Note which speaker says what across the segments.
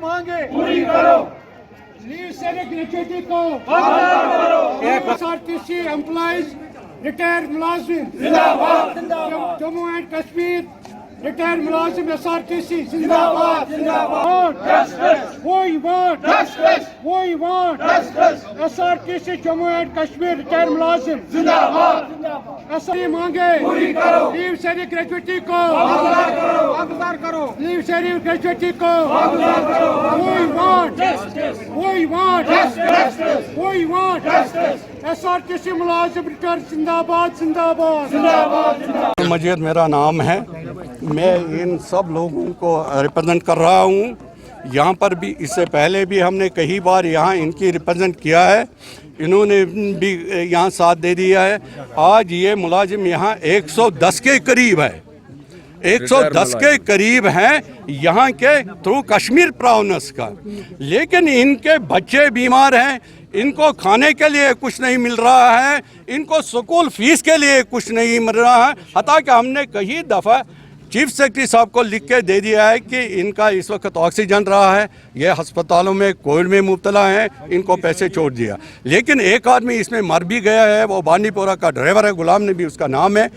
Speaker 1: मांगे
Speaker 2: पूरी करो।
Speaker 1: लीव से ग्रेचुटी को एसआरटीसी एम्प्लॉइज रिटायर्ड मुलाजिम
Speaker 2: जिंदाबाद
Speaker 1: जम्मू एंड कश्मीर रिटायर्ड मुलाजिम एसआरटीसी जिंदाबाद we want SRTC Jammu and Kashmir retired मुलाजिम
Speaker 2: जिंदाबाद
Speaker 1: ऐसा मांगे
Speaker 2: पूरी करो।
Speaker 1: लीव से ग्रेचुटी को वागुजार करो लीव से ग्रेचुटी को
Speaker 2: वागुजार करो।
Speaker 1: we want एसआरटीसी मुलाजिम रिटायर्ड जिंदाबाद जिंदाबाद
Speaker 2: जिंदाबाद जिंदाबाद।
Speaker 3: मजीद मेरा नाम है। मैं इन सब लोगों को रिप्रेजेंट कर रहा हूँ। यहाँ पर भी इससे पहले भी हमने कई बार यहाँ इनकी रिप्रेजेंट किया है, इन्होंने भी यहाँ साथ दे दिया है। आज ये मुलाजिम यहाँ 110 के करीब है, 110 के करीब हैं यहाँ के थ्रू कश्मीर प्रोविंस का, लेकिन इनके बच्चे बीमार हैं, इनको खाने के लिए कुछ नहीं मिल रहा है, इनको स्कूल फीस के लिए कुछ नहीं मिल रहा है। हता कि हमने कई दफ़ा चीफ सेक्रेटरी साहब को लिख के दे दिया है कि इनका इस वक्त ऑक्सीजन रहा है, ये अस्पतालों में कोविड में मुब्तला हैं, इनको पैसे छोड़ दिया। लेकिन एक आदमी इसमें मर भी गया है, वो बांडीपोरा का ड्राइवर है, गुलाम नबी उसका नाम है,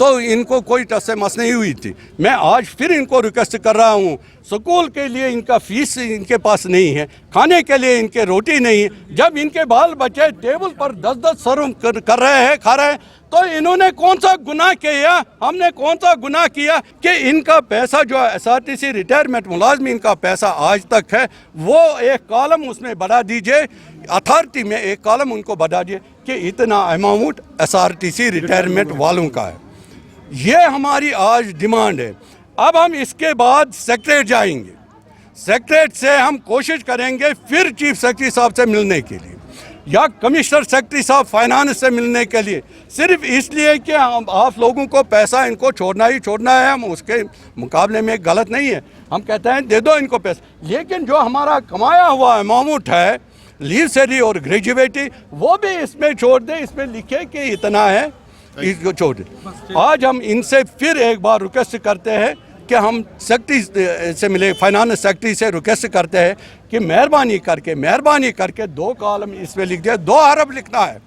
Speaker 3: तो इनको कोई टस से मस नहीं हुई थी। मैं आज फिर इनको रिक्वेस्ट कर रहा हूँ, स्कूल के लिए इनका फीस इनके पास नहीं है, खाने के लिए इनके रोटी नहीं है। जब इनके बाल बच्चे टेबल पर 10-10 सर्व कर रहे हैं, खा रहे हैं, तो इन्होंने कौन सा गुनाह किया? हमने कौन सा गुनाह किया कि इनका पैसा जो एसआरटीसी रिटायरमेंट मुलाजमी इनका पैसा आज तक है, वो एक कॉलम उसमें बढ़ा दीजिए, अथॉरिटी में एक कॉलम उनको बढ़ा दीजिए कि इतना अमाउंट एसआरटीसी रिटायरमेंट वालों का है। ये हमारी आज डिमांड है। अब हम इसके बाद सेक्रेटरीट जाएंगे, सेक्रेटरीट से हम कोशिश करेंगे फिर चीफ सेक्रेटरी साहब से मिलने के लिए या कमिश्नर सेक्रेटरी साहब फाइनेंस से मिलने के लिए, सिर्फ इसलिए कि हम आप लोगों को पैसा इनको छोड़ना ही छोड़ना है। हम उसके मुकाबले में गलत नहीं है, हम कहते हैं दे दो इनको पैसा, लेकिन जो हमारा कमाया हुआ अमाउंट है लीव सैलरी और ग्रेजुएटी, वो भी इसमें छोड़ दे, इसमें लिखे कि इतना है, इसको छोड़ दे। आज हम इनसे फिर एक बार रिक्वेस्ट करते हैं कि हम सेक्रेटरी से मिले, फाइनेंस सेक्रेटरी से रिक्वेस्ट करते हैं कि मेहरबानी करके 2 कॉलम इसमें लिख दिया, 2 अरब लिखना है।